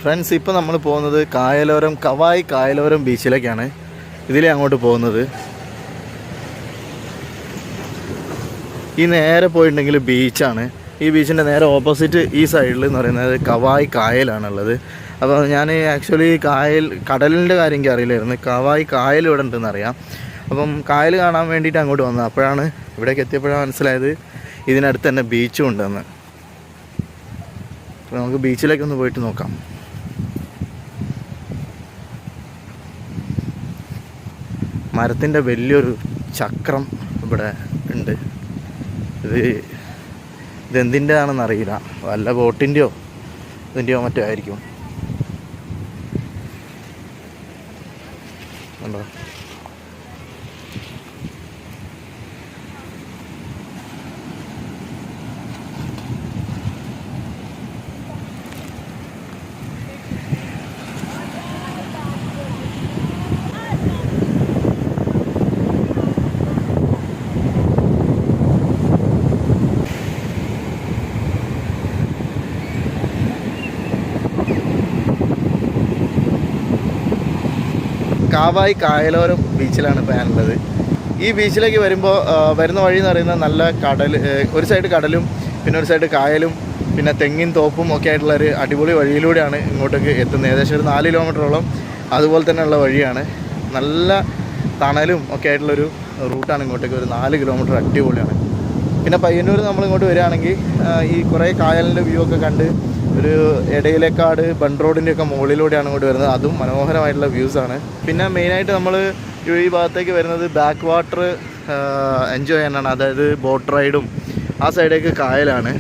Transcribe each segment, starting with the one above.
Friends, ഇപ്പോൾ നമ്മൾ പോകുന്നത് കായലോരം കവായി കായലോരം ബീച്ചിലേക്കാണ്. ഇതിലേ അങ്ങോട്ട് പോകുന്നത്. ഈ നേരെ പോയിട്ടുണ്ടെങ്കിൽ ബീച്ചാണ്. ഈ ബീച്ചിൻ്റെ നേരെ ഓപ്പോസിറ്റ് ഈ സൈഡിൽ എന്ന് പറയുന്നത് കവായി കായലാണുള്ളത്. അപ്പോൾ ഞാൻ ആക്ച്വലി കടലിൻ്റെ കാര്യം എനിക്ക് അറിയില്ലായിരുന്നു. കവായി കായൽ ഇവിടെ ഉണ്ടെന്ന് അറിയാം. അപ്പം കായൽ കാണാൻ വേണ്ടിയിട്ട് അങ്ങോട്ട് വന്നത്. അപ്പോഴാണ് ഇവിടേക്ക് എത്തിയപ്പോഴാണ് മനസ്സിലായത് ഇതിനടുത്ത് തന്നെ ബീച്ചും ഉണ്ടെന്ന്. അപ്പോൾ നമുക്ക് ബീച്ചിലേക്കൊന്ന് പോയിട്ട് നോക്കാം. മരത്തിൻ്റെ വലിയൊരു ചക്രം ഇവിടെ ഉണ്ട്. ഇതെന്തിൻ്റെതാണെന്ന് അറിയില്ല. വല്ല ബോട്ടിൻ്റെയോ ഇതിൻ്റെയോ മറ്റോ ആയിരിക്കും. ഉണ്ടോ? കാവായി കായലോരം ബീച്ചിലാണ് ഇപ്പോൾ ഞാനുള്ളത്. ഈ ബീച്ചിലേക്ക് വരുന്ന വഴി എന്ന് പറയുന്നത് നല്ല കടൽ, ഒരു സൈഡ് കടലും പിന്നെ ഒരു സൈഡ് കായലും പിന്നെ തെങ്ങിൻ തോപ്പും ഒക്കെ ആയിട്ടുള്ളൊരു അടിപൊളി വഴിയിലൂടെയാണ് ഇങ്ങോട്ടേക്ക് എത്തുന്നത്. ഏകദേശം ഒരു 4 കിലോമീറ്ററോളം അതുപോലെ തന്നെയുള്ള വഴിയാണ്. നല്ല തണലും ഒക്കെ ആയിട്ടുള്ളൊരു റൂട്ടാണ് ഇങ്ങോട്ടേക്ക്. ഒരു 4 കിലോമീറ്റർ അടിപൊളിയാണ്. പിന്നെ പയ്യന്നൂർ നമ്മളിങ്ങോട്ട് വരികയാണെങ്കിൽ ഈ കുറേ കായലിൻ്റെ വ്യൂ ഒക്കെ കണ്ട് ഒരു ഇടയിലേക്കാട് ബണ്ട് റോഡിൻ്റെയൊക്കെ മുകളിലൂടെയാണ് ഇങ്ങോട്ട് വരുന്നത്. അതും മനോഹരമായിട്ടുള്ള വ്യൂസാണ്. പിന്നെ മെയിനായിട്ട് നമ്മൾ ഈ ഭാഗത്തേക്ക് വരുന്നത് ബാക്ക് വാട്ടർ എൻജോയ് ചെയ്യാനാണ്. അതായത് ബോട്ട് റൈഡും. ആ സൈഡേക്ക് കായലാണ്,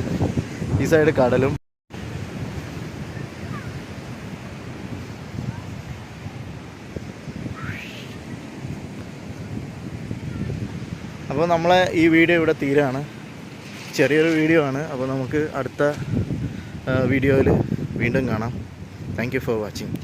ഈ സൈഡ് കടലും. അപ്പോൾ നമ്മളെ ഈ വീഡിയോ ഇവിടെ തീരാണ്. ചെറിയൊരു വീഡിയോ ആണ്. അപ്പോൾ നമുക്ക് അടുത്ത വീഡിയോയിൽ വീണ്ടും കാണാം. Thank you for watching.